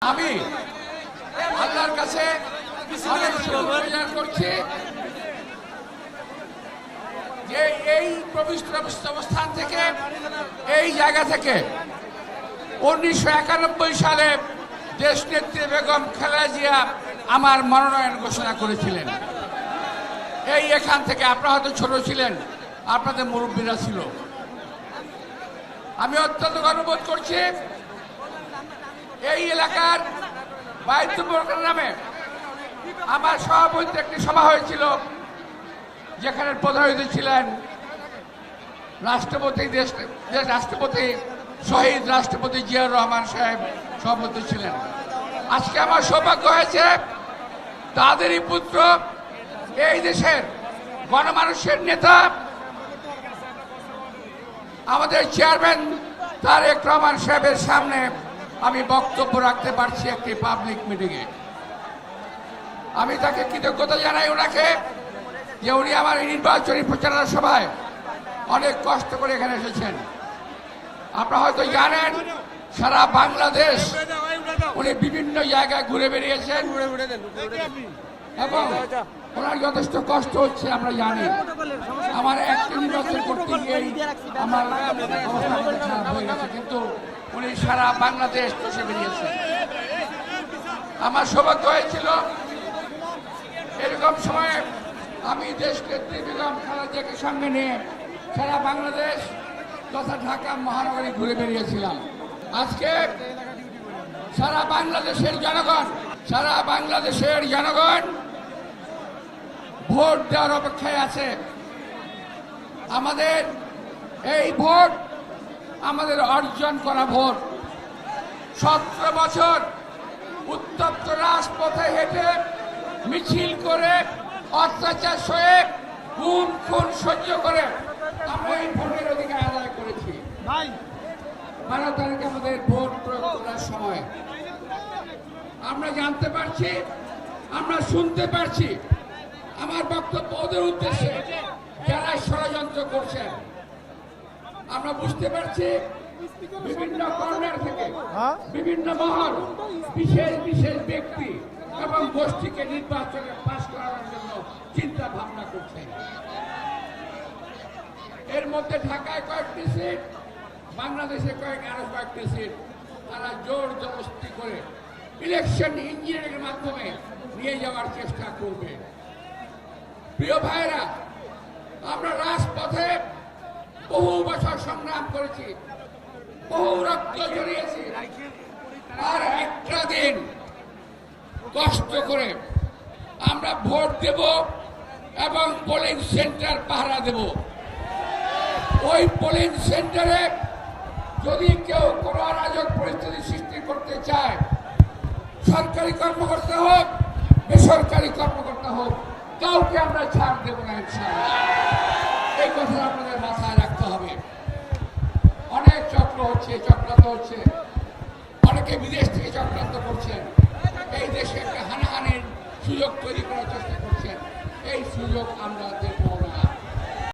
আমি আল্লাহর কাছে অনেক শুকরিয়া করছি যে এই পবিত্র অবস্থান থেকে, এই জায়গা থেকে 1991 সালে দেশনেত্রী বেগম খালেদা জিয়া আমার মনোনয়ন ঘোষণা করেছিলেন। এখান থেকে আপনারা হয়তো ছোট ছিলেন, আপনাদের মুরব্বীরা ছিল। আমি অত্যন্ত গর্ববোধ করছি এই এলাকার বাইতুল নামে আমার সভাপতির একটি সভা হয়েছিল, যেখানে প্রধান অতিথি ছিলেন রাষ্ট্রপতি শহীদ রাষ্ট্রপতি জিয়াউর রহমান সাহেব সভাপতি ছিলেন। আজকে আমার সৌভাগ্য হয়েছে তাদেরই পুত্র, এই দেশের গণমানুষের নেতা, আমাদের চেয়ারম্যান তারেক রহমান সাহেবের সামনে আমি বক্তব্য রাখতে পারছি একটি পাবলিক মিটিংয়ে। আমি তাকে কৃতজ্ঞতা জানাই ওনাকে যে উনি আমার এই নির্বাচনী প্রচারণা সভায় অনেক কষ্ট করে এখানে এসেছেন। আপনারা হয়তো জানেন সারা বাংলাদেশ উনি বিভিন্ন জায়গায় ঘুরে বেরিয়েছেন এবং ওনার যথেষ্ট কষ্ট হচ্ছে আমরা জানি। আমার একটা নির্বাচন করতে গিয়ে আমার অবস্থা খারাপ হয়ে গেছে, কিন্তু উনি সারা বাংলাদেশ চষে বেরিয়েছেন। আমার সৌভাগ্য হয়েছিল এরকম সময়ে আমি দেশনেত্রী বেগম খালেদা জিয়াকে সঙ্গে নিয়ে সারা বাংলাদেশ তথা ঢাকা মহানগরী ঘুরে বেরিয়েছিলাম। আজকে সারা বাংলাদেশের জনগণ ভোট দেওয়ার অপেক্ষায় আছে। আমাদের এই ভোট আমাদের অর্জন করা ভোট। 17 বছর উত্তপ্ত রাজপথে হেঁটে মিছিল করে অত্যাচার সয়ে গুম খুন সহ্য করে আমরা এই ভোটের অধিকার আদায় করেছি। 12 তারিখে আমাদের ভোট প্রয়োগ করার সময় আমরা জানতে পারছি, আমরা শুনতে পারছি, আমার বক্তব্য ওদের উদ্দেশ্যে যারা ষড়যন্ত্র করছেন, আমরা বুঝতে পারছি বিভিন্ন কর্নার থেকে বিভিন্ন মহল বিশেষ বিশেষ ব্যক্তি এবং গোষ্ঠীকে নির্বাচনে পাশ করানোর জন্য চিন্তা ভাবনা করছে। এর মধ্যে ঢাকায় কয়েকটি সিট, বাংলাদেশে আরো কয়েকটি সিট তারা জোর জবরদস্তি করে ইলেকশন ইঞ্জিনিয়ারিং এর মাধ্যমে নিয়ে যাওয়ার চেষ্টা করবে। প্রিয় ভাইরা, আমরা রাজপথে বহু বছর সংগ্রাম করেছি, বহু রক্ত ঝরিয়েছি, আর একটা দিন কষ্ট করে আমরা ভোট দেব এবং পোলিং সেন্টার পাহারা দেব। ওই পোলিং সেন্টারে যদি কেউ কোনো অরাজক পরিস্থিতি সৃষ্টি করতে চায়, সরকারি কর্মকর্তা হোক বেসরকারি কর্মকর্তা হোক, কাউকে আমরা ছাড় দেব না ইনশাআল্লাহ। এই কথা আপনাদের মাথায় রাখতে হবে। অনেক চক্রান্ত হচ্ছে, অনেকে বিদেশ থেকে চক্রান্ত করছেন, এই দেশে একটা হানাহানির সুযোগ তৈরি করার চেষ্টা করছেন। এই সুযোগ আমরা